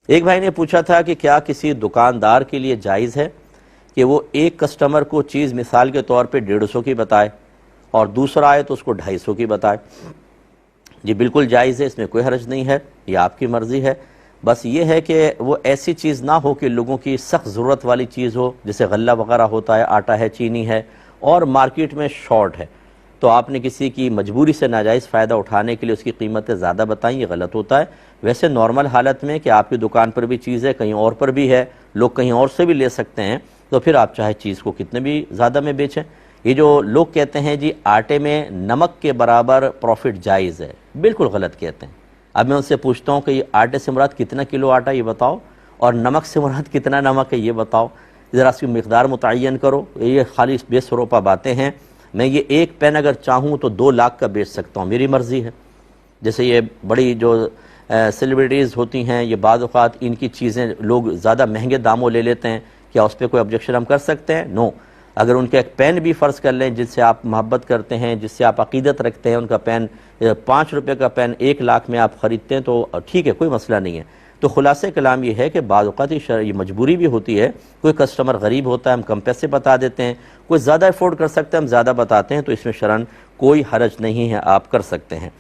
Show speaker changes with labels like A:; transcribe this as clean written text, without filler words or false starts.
A: ایک بھائی نے پوچھا تھا کہ کیا کسی دکاندار کے لیے جائز ہے کہ وہ ایک کسٹمر کو چیز مثال کے طور پہ 150 کی بتائے اور دوسرا آئے تو اس کو 250 کی بتائے؟ جی بالکل جائز ہے، اس میں کوئی حرج نہیں ہے، یہ آپ کی مرضی ہے۔ بس یہ ہے کہ وہ ایسی چیز نہ ہو کہ لوگوں کی سخت ضرورت والی چیز ہو، جیسے غلہ وغیرہ ہوتا ہے، آٹا ہے، چینی ہے، اور مارکیٹ میں شارٹ ہے، تو آپ نے کسی کی مجبوری سے ناجائز فائدہ اٹھانے کے لیے اس کی قیمتیں زیادہ بتائیں، یہ غلط ہوتا ہے۔ ویسے نارمل حالت میں کہ آپ کی دکان پر بھی چیز ہے، کہیں اور پر بھی ہے، لوگ کہیں اور سے بھی لے سکتے ہیں، تو پھر آپ چاہے چیز کو کتنے بھی زیادہ میں بیچیں۔ یہ جو لوگ کہتے ہیں جی آٹے میں نمک کے برابر پروفٹ جائز ہے، بالکل غلط کہتے ہیں۔ اب میں ان سے پوچھتا ہوں کہ یہ آٹے سے مراد کتنا کلو آٹا یہ بتاؤ، اور نمک سے مراد کتنا نمک ہے یہ بتاؤ، ذرا اس کی مقدار متعین کرو۔ یہ خالی بے سروپا باتیں ہیں۔ میں یہ ایک پین اگر چاہوں تو 2 لاکھ کا بیچ سکتا ہوں، میری مرضی ہے۔ جیسے یہ بڑی جو سیلیبریٹیز ہوتی ہیں، یہ بعض اوقات ان کی چیزیں لوگ زیادہ مہنگے داموں لے لیتے ہیں، کیا اس پہ کوئی آبجیکشن ہم کر سکتے ہیں؟ نو۔ اگر ان کا ایک پین بھی فرض کر لیں جس سے آپ محبت کرتے ہیں، جس سے آپ عقیدت رکھتے ہیں، ان کا پین 5 روپے کا پین 1 لاکھ میں آپ خریدتے ہیں تو ٹھیک ہے، کوئی مسئلہ نہیں ہے۔ تو خلاصہ کلام یہ ہے کہ بعض اوقات یہ مجبوری بھی ہوتی ہے، کوئی کسٹمر غریب ہوتا ہے ہم کم پیسے بتا دیتے ہیں، کوئی زیادہ افورڈ کر سکتا ہے ہم زیادہ بتاتے ہیں، تو اس میں شرعاً کوئی حرج نہیں ہے، آپ کر سکتے ہیں۔